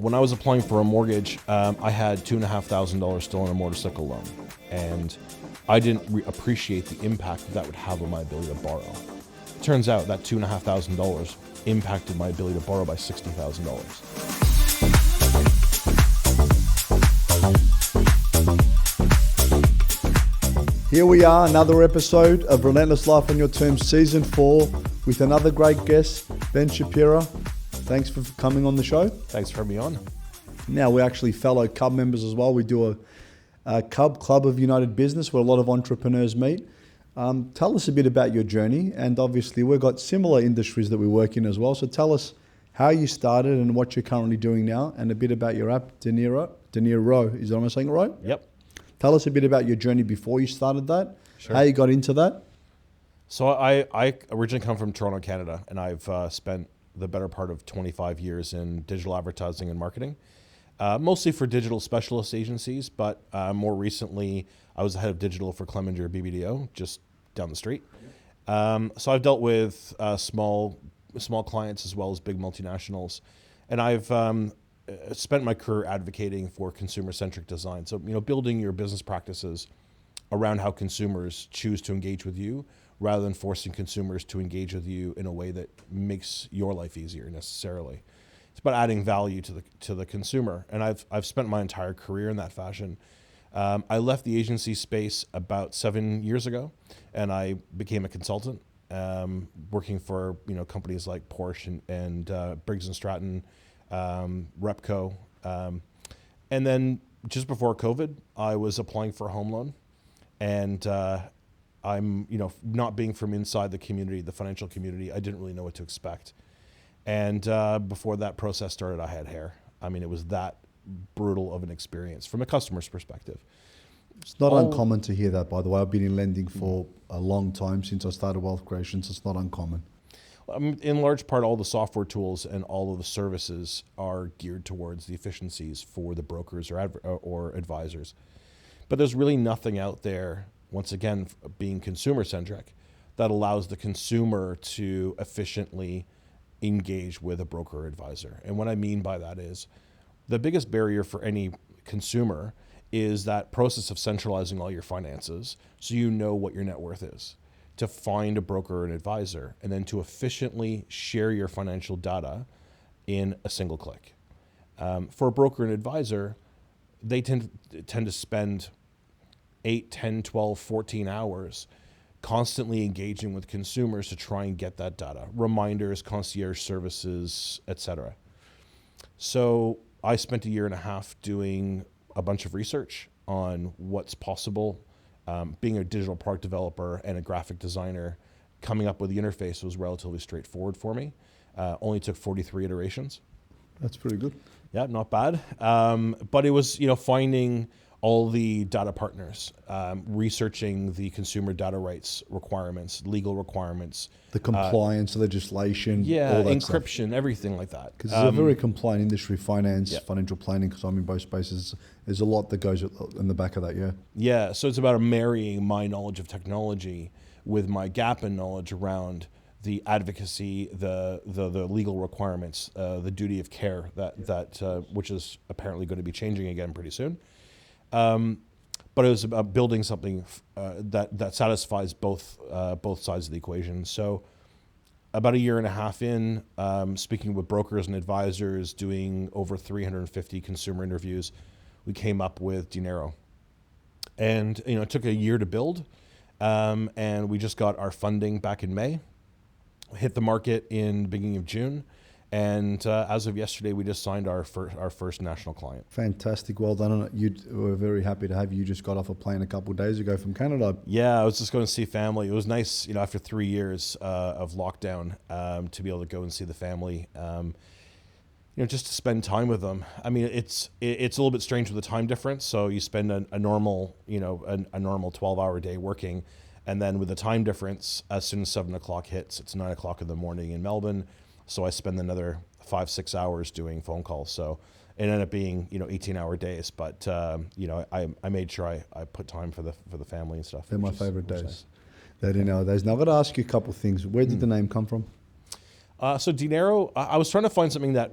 When I was applying for a mortgage, I had $2,500 still on a motorcycle loan, and I didn't appreciate the impact that would have on my ability to borrow. Turns out that $2,500 impacted my ability to borrow by $60,000. Here we are, another episode of Relentless Life on Your Terms, Season 4, with another great guest, Ben Shapira. Thanks for coming on the show. Thanks for having me on. Now, we're actually fellow Cub members as well. We do a Cub, Club of United Business, where a lot of entrepreneurs meet. Tell us a bit about your journey, and obviously we've got similar industries that we work in as well. So tell us how you started and what you're currently doing now, and a bit about your app, Deniero. Is that what I'm saying it right? Yep. Tell us a bit about your journey before you started that, Sure. How you got into that. So I originally come from Toronto, Canada, and I've spent the better part of 25 years in digital advertising and marketing, mostly for digital specialist agencies, but more recently I was the head of digital for Clemenger BBDO, just down the street. So I've dealt with small clients as well as big multinationals, and I've spent my career advocating for consumer-centric design. So, building your business practices around how consumers choose to engage with you, rather than forcing consumers to engage with you in a way that makes your life easier necessarily. It's about adding value to the consumer, and I've spent my entire career in that fashion. I left the agency space about 7 years ago, and I became a consultant, working for companies like Porsche and Briggs and Stratton, Repco, and then just before COVID, I was applying for a home loan, and I'm, not being from inside the community, the financial community, I didn't really know what to expect. And before that process started, I had hair. I mean, it was that brutal of an experience from a customer's perspective. It's not uncommon to hear that, by the way. I've been in lending for a long time, since I started Wealth Creation, so it's not uncommon. In large part, all the software tools and all of the services are geared towards the efficiencies for the brokers or advisors. But there's really nothing out there, once again, being consumer-centric, that allows the consumer to efficiently engage with a broker or advisor. And what I mean by that is, the biggest barrier for any consumer is that process of centralizing all your finances so you know what your net worth is, to find a broker or an advisor, and then to efficiently share your financial data in a single click. For a broker and advisor, they tend to spend 8, 10, 12, 14 hours constantly engaging with consumers to try and get that data, reminders, concierge services, etc. So I spent 1.5 years doing a bunch of research on what's possible. Being a digital product developer and a graphic designer, coming up with the interface was relatively straightforward for me. Only took 43 iterations. That's pretty good. Yeah, not bad. But it was, finding all the data partners, researching the consumer data rights requirements, legal requirements. The compliance, legislation, all that encryption, stuff. Everything like that. Because it's a very compliant industry, finance, financial planning, because I'm in both spaces. There's a lot that goes in the back of that, yeah. Yeah, so it's about marrying my knowledge of technology with my gap in knowledge around the advocacy, the legal requirements, the duty of care that which is apparently going to be changing again pretty soon. But it was about building something that satisfies both sides of the equation. So about 1.5 years in, speaking with brokers and advisors, doing over 350 consumer interviews, we came up with Deniero. And it took 1 year to build, and we just got our funding back in May, hit the market in the beginning of June. And as of yesterday, we just signed our first national client. Fantastic. Well done on it. We're very happy to have you. Just got off a plane a couple of days ago from Canada. Yeah, I was just going to see family. It was nice, after 3 years of lockdown, to be able to go and see the family, just to spend time with them. I mean, it's a little bit strange with the time difference. So you spend a normal, a normal 12-hour day working. And then with the time difference, as soon as 7 o'clock hits, it's 9 o'clock in the morning in Melbourne. So I spend another 5-6 hours doing phone calls. So it ended up being 18-hour days. But I made sure I put time for the family and stuff. They're my favorite days. Nice. They're Deniero days. Now I've got to ask you a couple of things. Where did the name come from? So Deniero, I was trying to find something that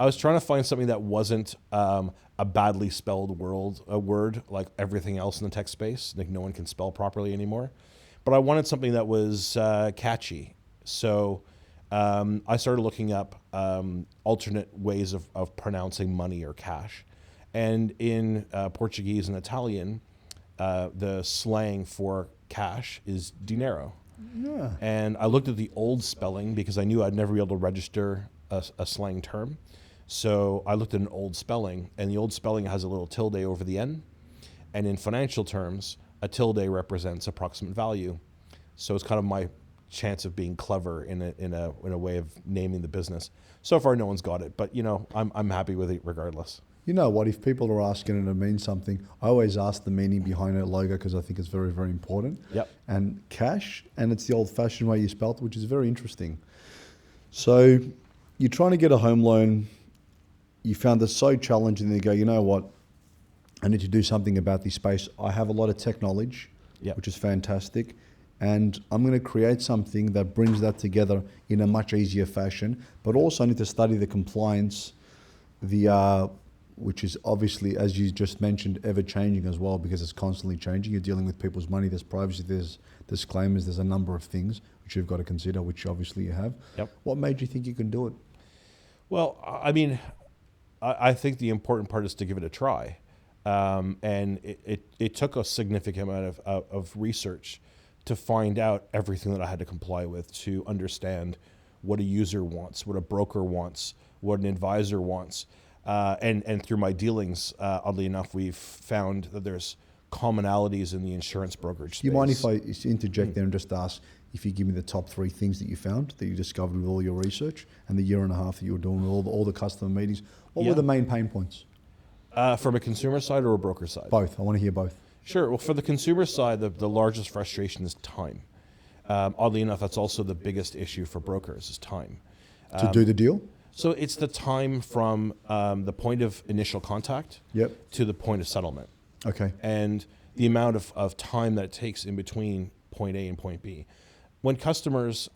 I was trying to find something that wasn't a badly spelled word like everything else in the tech space. Like no one can spell properly anymore. But I wanted something that was catchy. So I started looking up alternate ways of pronouncing money or cash. And in Portuguese and Italian, the slang for cash is Deniero. Yeah. And I looked at the old spelling because I knew I'd never be able to register a slang term. So I looked at an old spelling, and the old spelling has a little tilde over the N. And in financial terms, a tilde represents approximate value. So it's kind of my chance of being clever in a way of naming the business. So far, no one's got it, but I'm happy with it regardless. You know what? If people are asking and it means something, I always ask the meaning behind a logo because I think it's very, very important. Yep. And cash, and it's the old-fashioned way you spelt it, which is very interesting. So you're trying to get a home loan. You found it so challenging. You go, you know what? I need to do something about this space. I have a lot of tech knowledge, Yep. which is fantastic. And I'm going to create something that brings that together in a much easier fashion. But also I need to study the compliance, which is obviously, as you just mentioned, ever-changing as well because it's constantly changing. You're dealing with people's money. There's privacy, there's disclaimers, there's a number of things which you've got to consider, which obviously you have. Yep. What made you think you can do it? Well, I mean, I think the important part is to give it a try. And it took a significant amount of research to find out everything that I had to comply with, to understand what a user wants, what a broker wants, what an advisor wants. And through my dealings, oddly enough, we've found that there's commonalities in the insurance brokerage space. Do you mind if I interject there and just ask if you give me the top 3 things that you found, that you discovered with all your research and the year and a half that you were doing with all the customer meetings? What were the main pain points? From a consumer side or a broker side? Both. I want to hear both. Sure. Well, for the consumer side, the largest frustration is time. Oddly enough, that's also the biggest issue for brokers is time. To do the deal? So it's the time from the point of initial contact to the point of settlement. Okay. And the amount of time that it takes in between point A and point B. When customers,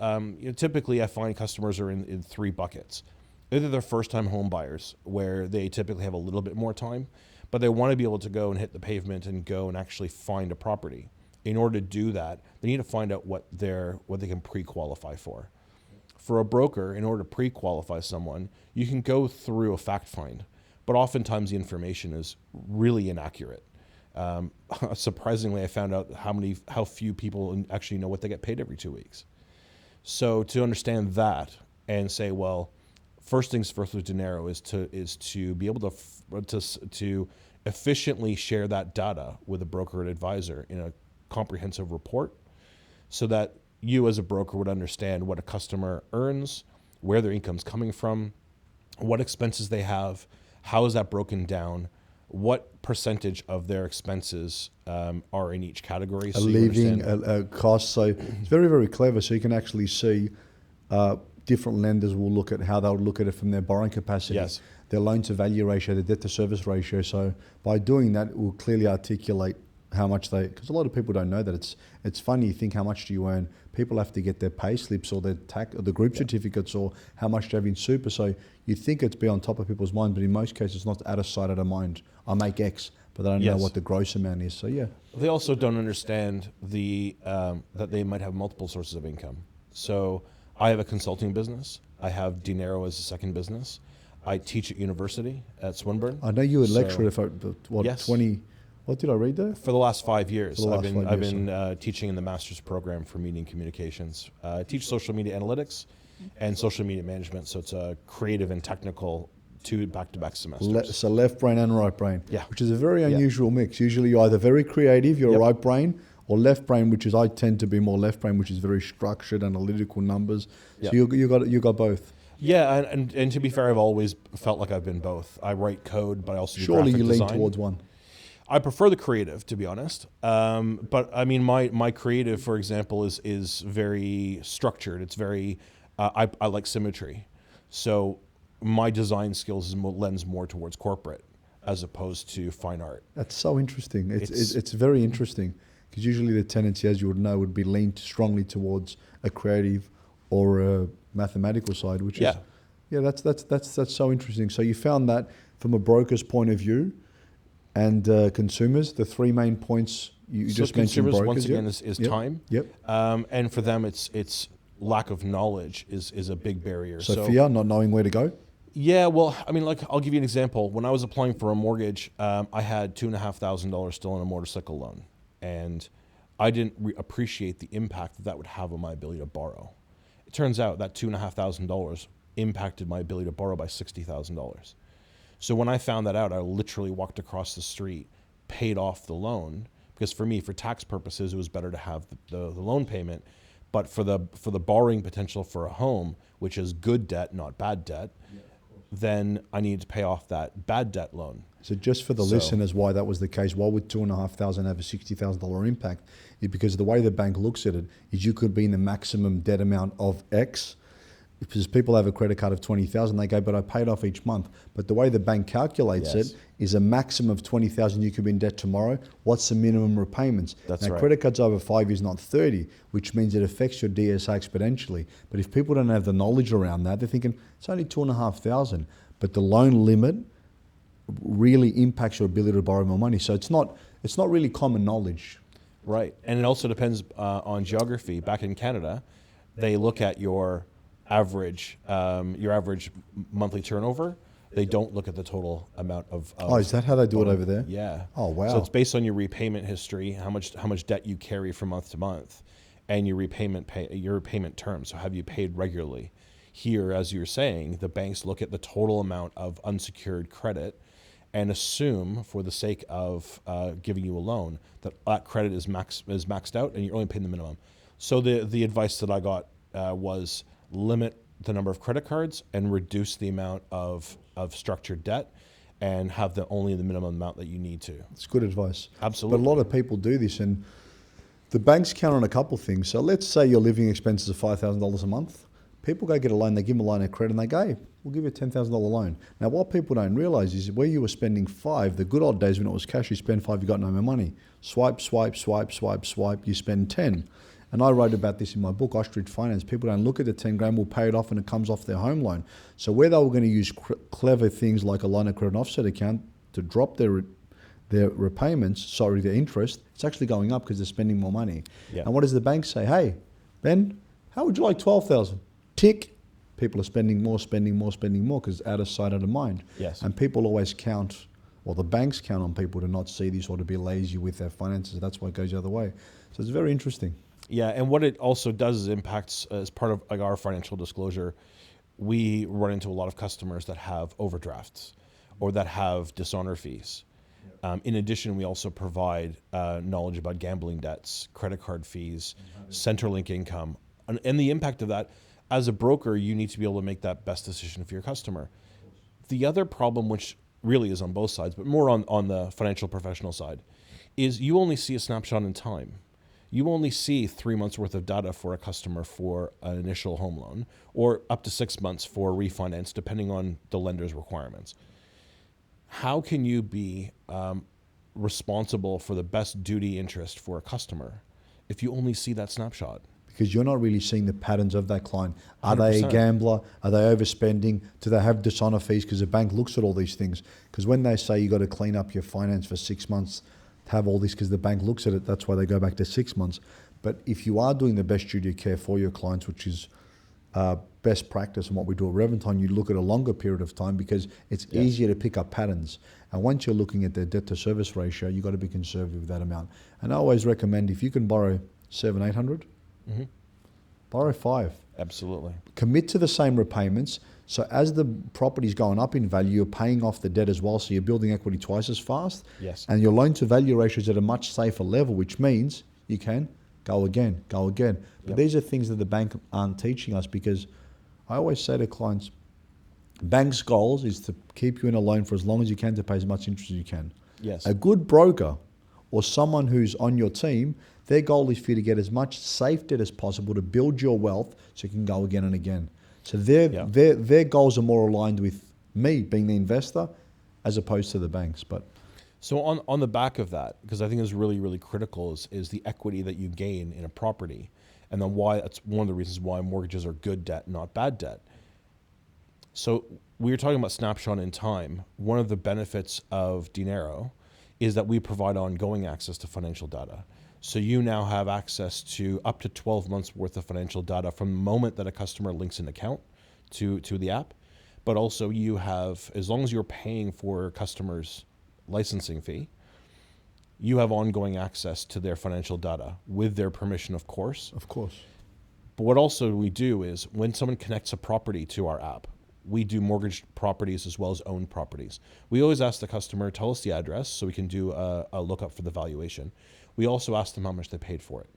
typically I find customers are in 3 buckets. Either they're first-time home buyers, where they typically have a little bit more time, but they want to be able to go and hit the pavement and go and actually find a property. In order to do that, they need to find out what they can pre-qualify for. For a broker, in order to pre-qualify someone, you can go through a fact find, but oftentimes the information is really inaccurate. Surprisingly, I found out how few people actually know what they get paid every 2 weeks. So to understand that and say, well, first things first with Deniero is to be able to efficiently share that data with a broker and advisor in a comprehensive report, so that you as a broker would understand what a customer earns, where their income's coming from, what expenses they have, how is that broken down, what percentage of their expenses are in each category. A living, a cost. So it's very, very clever. So you can actually see different lenders will look at how they'll look at it from their borrowing capacity, Yes. their loan to value ratio, their debt to service ratio. So by doing that, it will clearly articulate how much because a lot of people don't know that. It's funny, you think how much do you earn? People have to get their pay slips or their tax or the group certificates or how much they have in super. So you think it's be on top of people's mind, but in most cases it's not out of sight, out of mind. I make X, but they don't know what the gross amount is. So yeah. They also don't understand that they might have multiple sources of income. So I have a consulting business. I have Deniero as a second business. I teach at university at Swinburne. I know you were lecturer for Yes. 20. What did I read there? For the last 5 years, For the I've last been 5 I've years, been teaching in the master's program for media and communications. I teach social media analytics and social media management. So it's a creative and technical 2 back-to-back semesters. So left brain and right brain, Yeah. which is a very unusual mix. Usually you're either very creative, you're Yep. right brain, or left brain, which is I tend to be more left brain, which is very structured, analytical numbers. Yep. So you got both. Yeah, and to be fair, I've always felt like I've been both. I write code, but I also do Surely graphic you lean design. towards one. I prefer the creative, to be honest. But I mean, my creative, for example, is very structured. It's very, I like symmetry. So my design skills lends more towards corporate as opposed to fine art. That's so interesting. It's very interesting because usually the tendency, as you would know, would be leaned strongly towards a creative or a mathematical side, which is Yeah, that's so interesting. So you found that from a broker's point of view and consumers, the three main points you So just mentioned. consumers, Brokers, once again, yep. is Yep. time. Yep. And for them, it's lack of knowledge is a big barrier. So fear, not knowing where to go. Yeah, well, I mean, like, I'll give you an example. When I was applying for a mortgage, I had $2,500 still on a motorcycle loan, and I didn't appreciate the impact that would have on my ability to borrow. It turns out that $2,500 impacted my ability to borrow by $60,000. So when I found that out, I literally walked across the street, paid off the loan, because for me, for tax purposes, it was better to have the loan payment. But for the borrowing potential for a home, which is good debt, not bad debt, then I needed to pay off that bad debt loan. So just for the listeners, why that was the case, why would $2,500 have a $60,000 impact? Is because the way the bank looks at it is you could be in the maximum debt amount of X. Because people have a credit card of $20,000, they go, but I paid off each month. But the way the bank calculates Yes. it is a maximum of $20,000 you could be in debt tomorrow. What's the minimum repayments? That's now, right. credit cards over 5 years, not 30, which means it affects your DSA exponentially. But if people don't have the knowledge around that, they're thinking it's only $2,500. But the loan limit really impacts your ability to borrow more money. So it's not really common knowledge. Right, and it also depends on geography. Back in Canada, they look at your average monthly turnover. They don't look at the total amount of Oh, is that how they do it over there? Yeah. Oh, wow. So it's based on your repayment history, how much debt you carry from month to month, and your repayment term. So have you paid regularly? Here, as you're saying, the banks look at the total amount of unsecured credit and assume, for the sake of giving you a loan, that that credit is maxed out and you're only paying the minimum. So the advice that I got was limit the number of credit cards and reduce the amount of structured debt, and have only the minimum amount that you need to. It's good advice. Absolutely. But a lot of people do this, and the banks count on a couple things. So let's say your living expenses are $5,000 a month. People go get a loan, they give them a line of credit, and they go, hey, we'll give you a $10,000 loan. Now, what people don't realize is where you were spending $5, the good old days when it was cash, you spend $5, you got no more money. Swipe, swipe, swipe, swipe, swipe, you spend 10. And I wrote about this in my book, Ostrich Finance. People don't look at the 10 grand, will pay it off and it comes off their home loan. So where they were going to use clever things like a line of credit and offset account to drop their repayments, their interest, it's actually going up because they're spending more money. Yeah. And what does the bank say? Hey, Ben, how would you like 12,000? Tick. People are spending more because out of sight, out of mind. Yes. And people always count, or the banks count on people to not see this or to be lazy with their finances. That's why it goes the other way. So it's very interesting. Yeah, and what it also does is impacts, as part of like our financial disclosure, we run into a lot of customers that have overdrafts or that have dishonor fees. In addition, we also provide knowledge about gambling debts, credit card fees, Centrelink income, and the impact of that. As a broker, you need to be able to make that best decision for your customer. The other problem, which really is on both sides, but more on the financial professional side, is you only see a snapshot in time. You only see 3 months worth of data for a customer for an initial home loan, or up to 6 months for refinance, depending on the lender's requirements. How can you be responsible for the best duty interest for a customer if you only see that snapshot? Because you're not really seeing the patterns of that client. Are they a 100%. gambler? Are they overspending? Do they have dishonor fees? Because the bank looks at all these things. Because when they say you got to clean up your finance for 6 months, have all this, because the bank looks at it, that's why they go back to 6 months. But if you are doing the best duty of care for your clients, which is best practice and what we do at Reventine, you look at a longer period of time because it's easier to pick up patterns. And once you're looking at their debt to service ratio, you've got to be conservative with that amount. And I always recommend, if you can borrow 700, 800, borrow 5. Absolutely. Commit to the same repayments. So as the property's going up in value, you're paying off the debt as well. So you're building equity twice as fast. Yes. And your loan to value ratio is at a much safer level, which means you can go again. But these are things that the bank aren't teaching us, because I always say to clients, bank's goals is to keep you in a loan for as long as you can to pay as much interest as you can. Yes. A good broker or someone who's on your team, their goal is for you to get as much safe debt as possible to build your wealth so you can go again and again. So their goals are more aligned with me being the investor as opposed to the banks. But So on the back of that, because I think is really, really critical, is the equity that you gain in a property. And then why that's one of the reasons why mortgages are good debt, not bad debt. So we were talking about snapshot in time. One of the benefits of Deniero is that we provide ongoing access to financial data. So you now have access to up to 12 months worth of financial data from the moment that a customer links an account to the app. But also you have, as long as you're paying for customers' licensing fee, you have ongoing access to their financial data with their permission, of course. Of course. But what also we do is when someone connects a property to our app, we do mortgage properties as well as owned properties. We always ask the customer, tell us the address so we can do a lookup for the valuation. We also ask them how much they paid for it.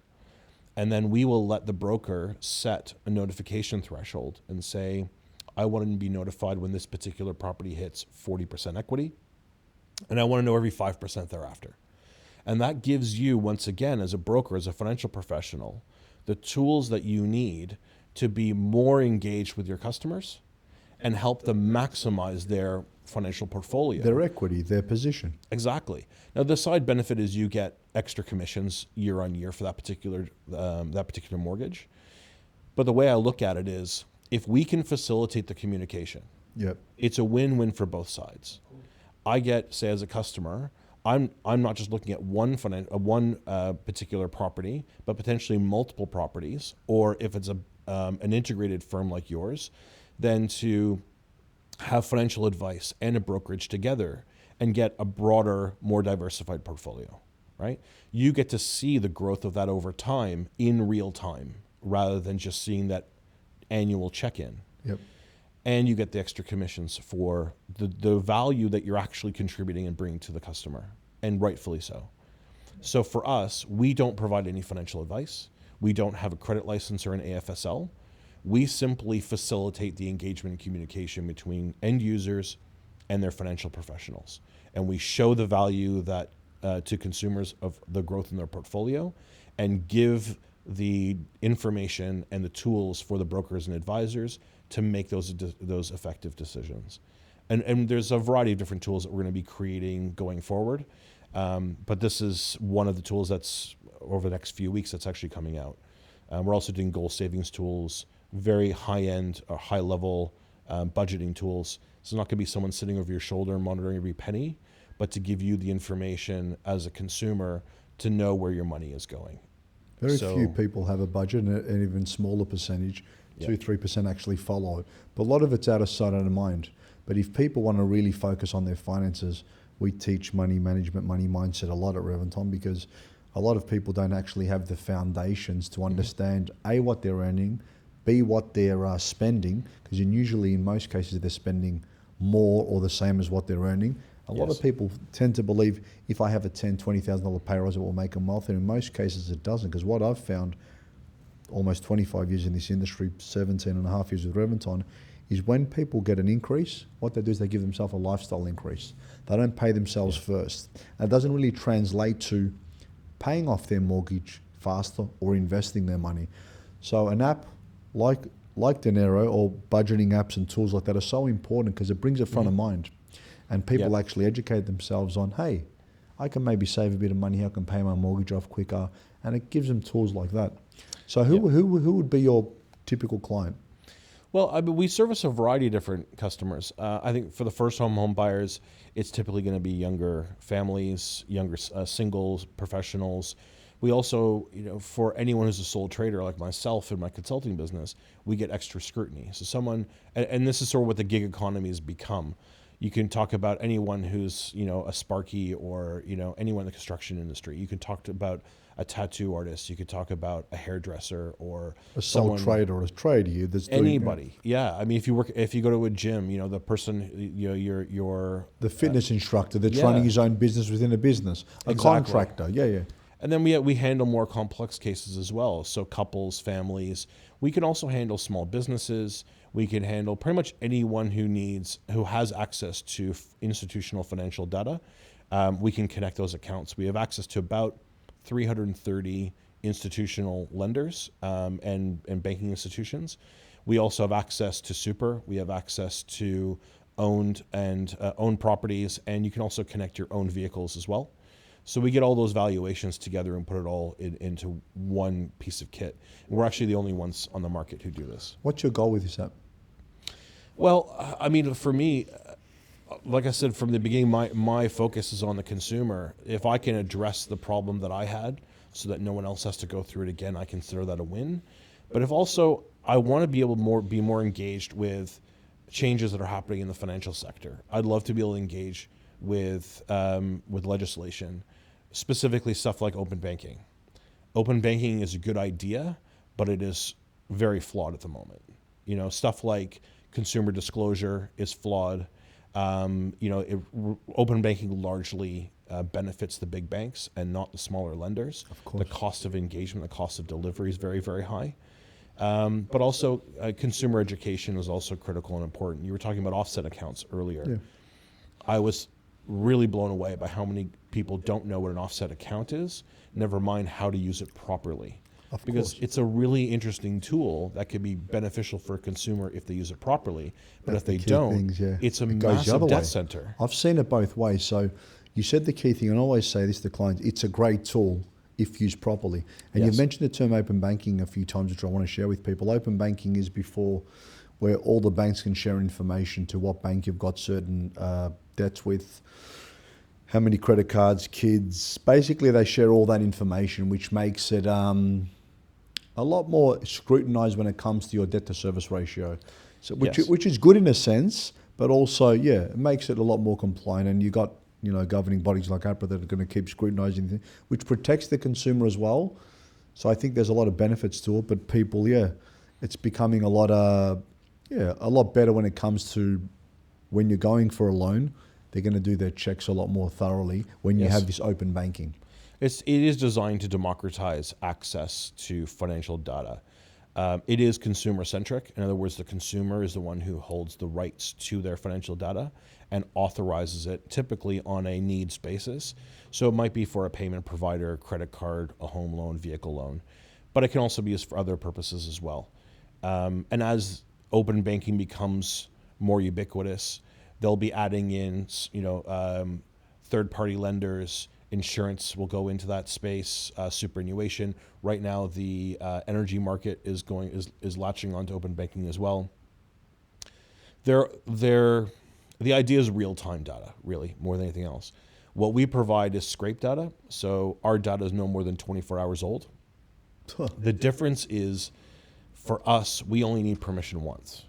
And then we will let the broker set a notification threshold and say, I want to be notified when this particular property hits 40% equity, and I want to know every 5% thereafter. And that gives you, once again, as a broker, as a financial professional, the tools that you need to be more engaged with your customers and help them maximize their financial portfolio. Their equity, their position. Exactly. Now, the side benefit is you get extra commissions year on year for that particular mortgage. But the way I look at it is, if we can facilitate the communication, Yep. it's a win-win for both sides. I get, say, as a customer, I'm not just looking at one particular property, but potentially multiple properties, or if it's an integrated firm like yours, then to have financial advice and a brokerage together and get a broader, more diversified portfolio, right? You get to see the growth of that over time in real time, rather than just seeing that annual check-in. Yep. And you get the extra commissions for the value that you're actually contributing and bringing to the customer, and rightfully so. So for us, we don't provide any financial advice. We don't have a credit license or an AFSL. We simply facilitate the engagement and communication between end users and their financial professionals. And we show the value that to consumers of the growth in their portfolio, and give the information and the tools for the brokers and advisors to make those effective decisions. And there's a variety of different tools that we're going to be creating going forward. But this is one of the tools that's over the next few weeks that's actually coming out. We're also doing goal savings tools, very high-end or high-level budgeting tools. So it's not going to be someone sitting over your shoulder and monitoring every penny, but to give you the information as a consumer to know where your money is going. Very few people have a budget, and an even smaller percentage, 2-3% actually follow. But a lot of it's out of sight, out of mind. But if people want to really focus on their finances, we teach money management, money mindset a lot at Reventon, because a lot of people don't actually have the foundations to understand A, what they're earning, B, what they're spending, because usually in most cases they're spending more or the same as what they're earning. A lot of people tend to believe if I have a $10,000, $20,000 pay rise, it will make them wealthy. And in most cases it doesn't, because what I've found, almost 25 years in this industry, 17 and a half years with Reventon, is when people get an increase, what they do is they give themselves a lifestyle increase. They don't pay themselves first. And it doesn't really translate to paying off their mortgage faster or investing their money. So an app like Deniero, or budgeting apps and tools like that, are so important because it brings it front of mind. And people actually educate themselves on, hey, I can maybe save a bit of money, I can pay my mortgage off quicker, and it gives them tools like that. So who would be your typical client? Well, I mean, we service a variety of different customers. I think for the first home buyers, it's typically going to be younger families, younger singles, professionals. We also, for anyone who's a sole trader like myself in my consulting business, we get extra scrutiny. So someone, and this is sort of what the gig economy has become. You can talk about anyone who's, a Sparky, or, anyone in the construction industry. You can talk about a tattoo artist. You could talk about a hairdresser, or a sole trader, or a trader. That's anybody. Yeah. I mean, if you go to a gym, the person, your the fitness instructor that's running his own business within a business, a contractor. Yeah. And then we handle more complex cases as well. So couples, families. We can also handle small businesses. We can handle pretty much anyone who has access to institutional financial data. We can connect those accounts. We have access to about 330 institutional lenders and banking institutions. We also have access to super. We have access to owned properties, and you can also connect your own vehicles as well. So we get all those valuations together and put it all into one piece of kit. And we're actually the only ones on the market who do this. What's your goal with this app? Well, I mean, for me, like I said from the beginning, my focus is on the consumer. If I can address the problem that I had so that no one else has to go through it again, I consider that a win. But if also I want to be able to be more engaged with changes that are happening in the financial sector, I'd love to be able to engage with legislation, specifically stuff like open banking. Open banking is a good idea, but it is very flawed at the moment. You know, stuff like consumer disclosure is flawed. Open banking largely benefits the big banks and not the smaller lenders. Of course. The cost of engagement, the cost of delivery is very, very high. But also consumer education is also critical and important. You were talking about offset accounts earlier. Yeah. I was really blown away by how many people don't know what an offset account is, never mind how to use it properly. Because it's a really interesting tool that could be beneficial for a consumer if they use it properly. But if they don't, it's a massive debt center. I've seen it both ways. So you said the key thing, and I always say this to clients, it's a great tool if used properly. And you've mentioned the term open banking a few times, which I want to share with people. Open banking is before where all the banks can share information to what bank you've got certain debts with, how many credit cards, kids. Basically, they share all that information, which makes it a lot more scrutinized when it comes to your debt to service ratio. So which is good in a sense, but also, it makes it a lot more compliant. And you got, governing bodies like APRA that are going to keep scrutinizing things, which protects the consumer as well. So I think there's a lot of benefits to it, but people, it's becoming a lot better when it comes to when you're going for a loan. They're going to do their checks a lot more thoroughly when you have this open banking. It is designed to democratize access to financial data. It is consumer centric. In other words, the consumer is the one who holds the rights to their financial data and authorizes it typically on a needs basis. So it might be for a payment provider, credit card, a home loan, vehicle loan, but it can also be used for other purposes as well. And as open banking becomes more ubiquitous, they'll be adding in, third-party lenders. Insurance will go into that space. Superannuation. Right now, the energy market is latching onto open banking as well. The idea is real-time data, really, more than anything else. What we provide is scrape data, so our data is no more than 24 hours old. The difference is, for us, we only need permission once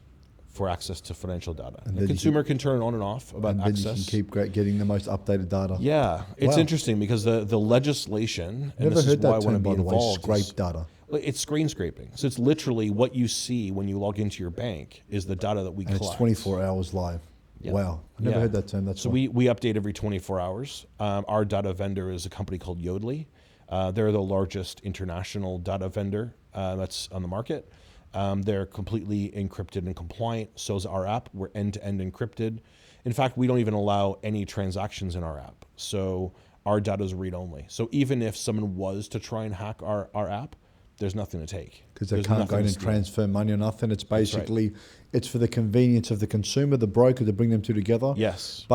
for access to financial data. The consumer can turn it on and off about access. And then you can keep getting the most updated data. Yeah, it's interesting because the legislation, and this is why I want to be involved. Scrape data. It's screen scraping. So it's literally what you see when you log into your bank is the data that we collect. It's 24 hours live. Yeah. Wow, I never heard that term. So we update every 24 hours. Our data vendor is a company called Yodlee. They're the largest international data vendor that's on the market. They're completely encrypted and compliant. So is our app. We're end-to-end encrypted. In fact, we don't even allow any transactions in our app. So our data is read-only. So even if someone was to try and hack our app, there's nothing to take. Because they can't go in and transfer money or nothing. It's basically, it's for the convenience of the consumer, the broker, to bring them two together. Yes.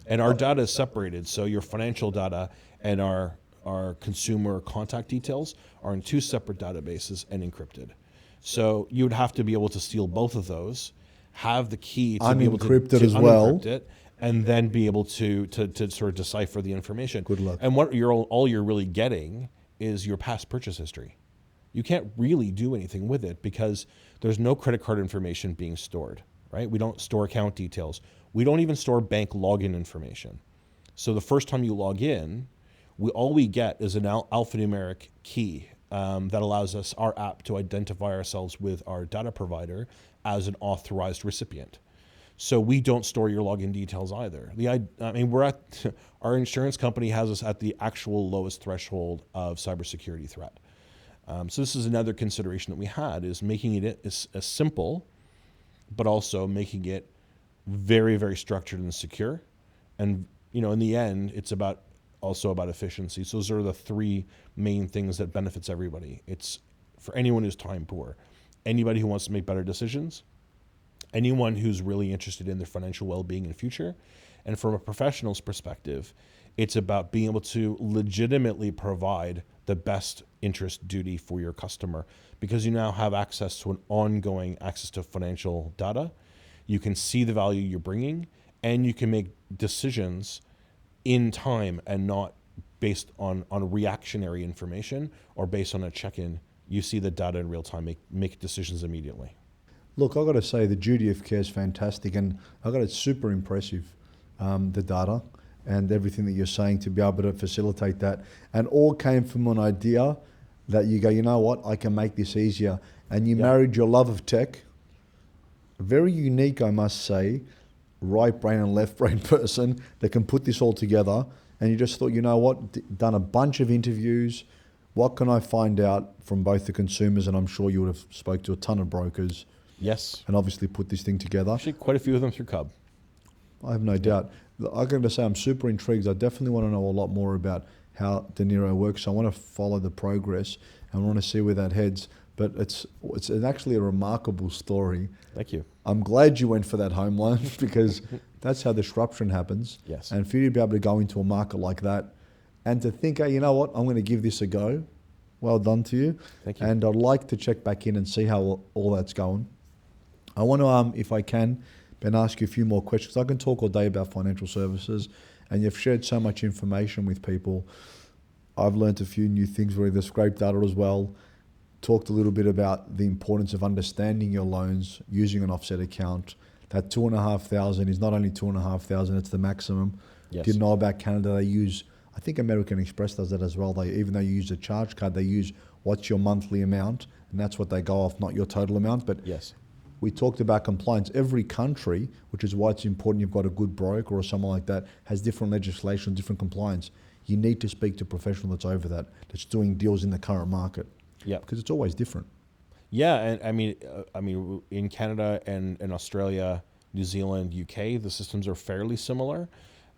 And our data is separated. So your financial data and our consumer contact details are in two separate databases and encrypted. So you would have to be able to steal both of those, have the key to be able to unencrypt it, and then be able to sort of decipher the information. Good luck. And what all you're really getting is your past purchase history. You can't really do anything with it because there's no credit card information being stored, right? We don't store account details. We don't even store bank login information. So the first time you log in, all we get is an alphanumeric key that allows our app to identify ourselves with our data provider as an authorized recipient. So we don't store your login details either. Our insurance company has us at the actual lowest threshold of cybersecurity threat. So this is another consideration that we had, is making it as simple, but also making it very, very structured and secure. And in the end, it's also about efficiency. So those are the three main things that benefits everybody. It's for anyone who's time poor, anybody who wants to make better decisions, anyone who's really interested in their financial well-being in the future. And from a professional's perspective, it's about being able to legitimately provide the best interest duty for your customer, because you now have access to an ongoing access to financial data. you can see the value you're bringing, and you can make decisions in time and not based on reactionary information or based on a check-in. You see the data in real time, make decisions immediately. Look, I've got to say the duty of care is fantastic, and I've got it's super impressive, the data and everything that you're saying to be able to facilitate that. And all came from an idea that you go, you know what, I can make this easier. And you married your love of tech, very unique, I must say, right brain and left brain person that can put this all together. And you just thought, you know what, done a bunch of interviews. What can I find out from both the consumers, and I'm sure you would have spoke to a ton of brokers. Yes. And obviously put this thing together. Actually, quite a few of them through Cub. I have no doubt. I'm going to say I'm super intrigued. I definitely want to know a lot more about how Deniero works. I want to follow the progress and I want to see where that heads. But it's actually a remarkable story. Thank you. I'm glad you went for that home loan because that's how disruption happens. Yes. And for you to be able to go into a market like that and to think, hey, you know what, I'm going to give this a go. Well done to you. Thank you. And I'd like to check back in and see how all that's going. I want to, if I can, Ben, ask you a few more questions. I can talk all day about financial services, and you've shared so much information with people. I've learned a few new things, really, the scrape data as well. Talked a little bit about the importance of understanding your loans, using an offset account. That $2,500 is not only $2,500, it's the maximum. Yes. Didn't know about Canada. They use, I think American Express does that as well. They, even though you use a charge card, they use what's your monthly amount, and that's what they go off, not your total amount. But yes. We talked about compliance. Every country, which is why it's important you've got a good broker or someone like that, has different legislation, different compliance. You need to speak to a professional that's over that, that's doing deals in the current market. Yeah. Because it's always different. Yeah, and I mean, in Canada and Australia, New Zealand, UK, the systems are fairly similar.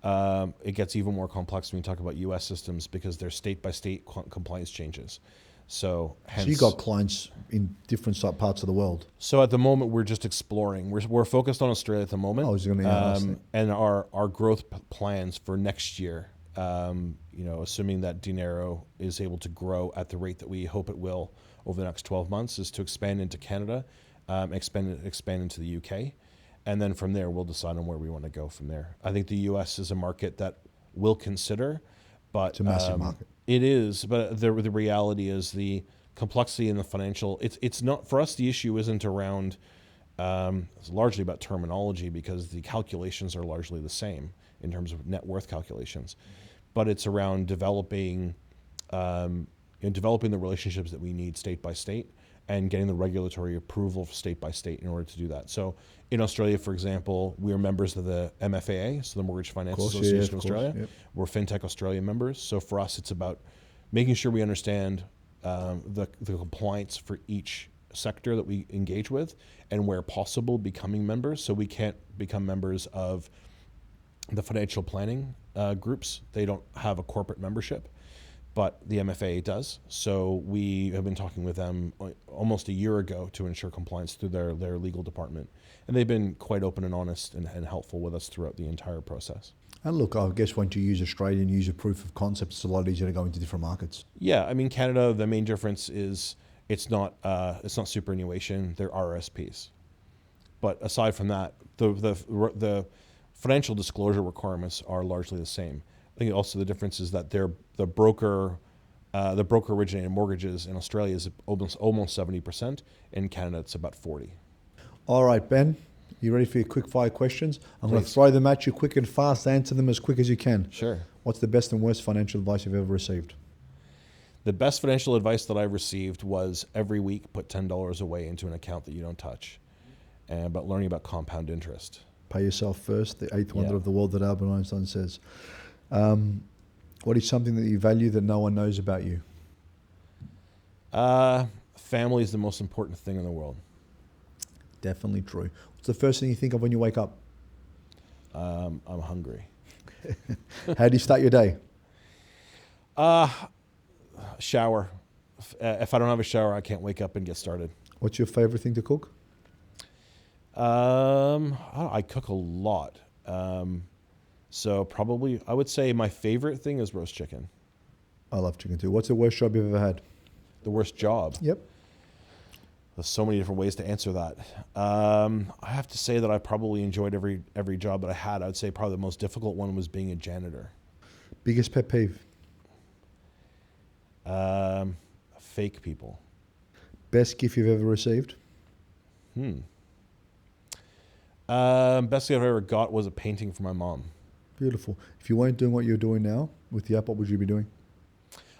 It gets even more complex when you talk about US systems because they're state-by-state compliance changes. So you got clients in different parts of the world. So at the moment, we're just exploring. We're focused on Australia at the moment. I was going to ask that. And our growth plans for next year, assuming that Deniero is able to grow at the rate that we hope it will over the next 12 months, is to expand into Canada, expand into the UK, and then from there we'll decide on where we want to go from there. I think the US is a market that we'll consider, but it's a massive market. It is, but the reality is the complexity in the financial. It's not for us. The issue isn't around. It's largely about terminology because the calculations are largely the same in terms of net worth calculations, but it's around developing the relationships that we need state by state and getting the regulatory approval state by state in order to do that. So in Australia, for example, we are members of the MFAA, so the Mortgage Finance Association of Australia. Yep. We're FinTech Australia members. So for us, it's about making sure we understand the compliance for each sector that we engage with and where possible becoming members. So we can't become members of the financial planning groups. They don't have a corporate membership, but the MFA does. So we have been talking with them almost a year ago to ensure compliance through their legal department. And they've been quite open and honest and helpful with us throughout the entire process. And look, I guess once you use Australia and use a proof of concept, it's a lot easier to go into different markets. Yeah, I mean, Canada, the main difference is it's not superannuation, they're RSPs. But aside from that, the financial disclosure requirements are largely the same. I think also the difference is that the broker originated mortgages in Australia is almost 70%. In Canada, it's about 40%. All right, Ben, you ready for your quick fire questions? I'm going to Please. throw them at you quick and fast. Answer them as quick as you can. Sure. What's the best and worst financial advice you've ever received? The best financial advice that I've received was every week put $10 away into an account that you don't touch, and about learning about compound interest. Pay yourself first, the eighth wonder of the world that Albert Einstein says. What is something that you value that no one knows about you? Family is the most important thing in the world. Definitely true. What's the first thing you think of when you wake up? I'm hungry. How do you start your day? Shower. If I don't have a shower, I can't wake up and get started. What's your favorite thing to cook? I cook a lot. So probably, I would say my favorite thing is roast chicken. I love chicken too. What's the worst job you've ever had? The worst job? Yep. There's so many different ways to answer that. I have to say that I probably enjoyed every job that I had. I would say probably the most difficult one was being a janitor. Biggest pet peeve? Fake people. Best gift you've ever received? Best gift I've ever got was a painting for my mom. Beautiful. If you weren't doing what you're doing now with the app, what would you be doing?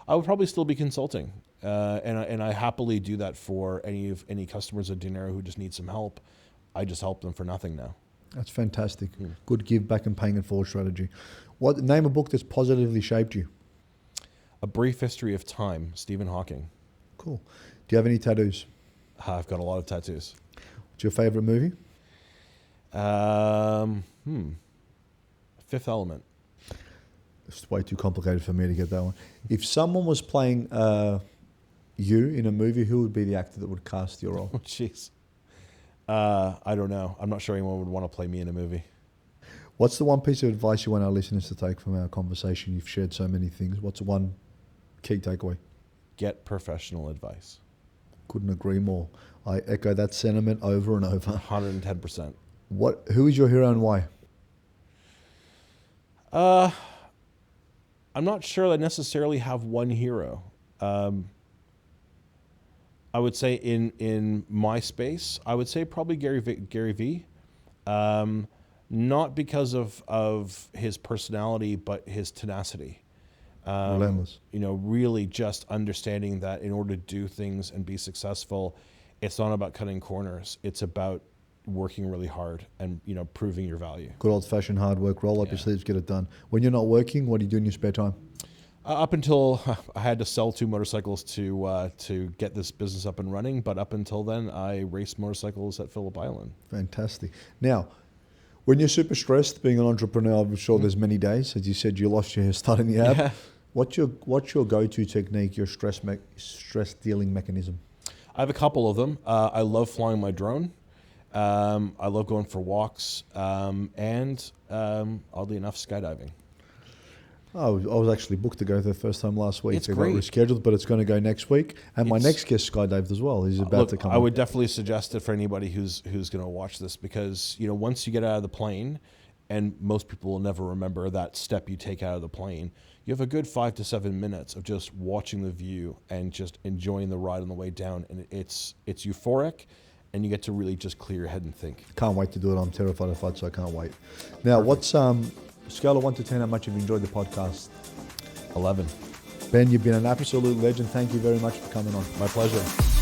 I would probably still be consulting, and I happily do that for any customers at Deniero who just need some help. I just help them for nothing now. That's fantastic. Good give back and paying it forward strategy. Name a book that's positively shaped you? A Brief History of Time, Stephen Hawking. Cool. Do you have any tattoos? I've got a lot of tattoos. What's your favorite movie? Fifth Element. It's way too complicated for me to get that one. If someone was playing you in a movie, who would be the actor that would cast your role? Oh, jeez. I don't know. I'm not sure anyone would want to play me in a movie. What's the one piece of advice you want our listeners to take from our conversation? You've shared so many things. What's one key takeaway? Get professional advice. Couldn't agree more. I echo that sentiment over and over. 110%. Who is your hero and why? I'm not sure I necessarily have one hero. I would say in my space, I would say probably Gary V. Not because of his personality, but his tenacity. Relentless. Really just understanding that in order to do things and be successful, it's not about cutting corners. It's about working really hard and proving your value. Good old-fashioned hard work. Roll up your sleeves, get it done. When you're not working, what do you do in your spare time? Up until I had to sell 2 motorcycles to get this business up and running, but up until then, I raced motorcycles at Phillip Island. Fantastic. Now, when you're super stressed, being an entrepreneur, I'm sure there's many days. As you said, you lost your hair starting the app. Yeah. What's your go-to technique, your stress dealing mechanism? I have a couple of them. I love flying my drone. I love going for walks, and oddly enough, skydiving. I was actually booked to go the first time last week. It's It great. got rescheduled, but it's going to go next week. And my next guest skydived as well. He's about to come. I would definitely suggest it for anybody who's going to watch this, because once you get out of the plane, and most people will never remember that step you take out of the plane, you have a good 5 to 7 minutes of just watching the view and just enjoying the ride on the way down, and it's euphoric, and you get to really just clear your head and think. Can't wait to do it. I'm terrified of heights, so I can't wait. Now, what's scale of 1 to 10? How much have you enjoyed the podcast? 11. Ben, you've been an absolute legend. Thank you very much for coming on. My pleasure.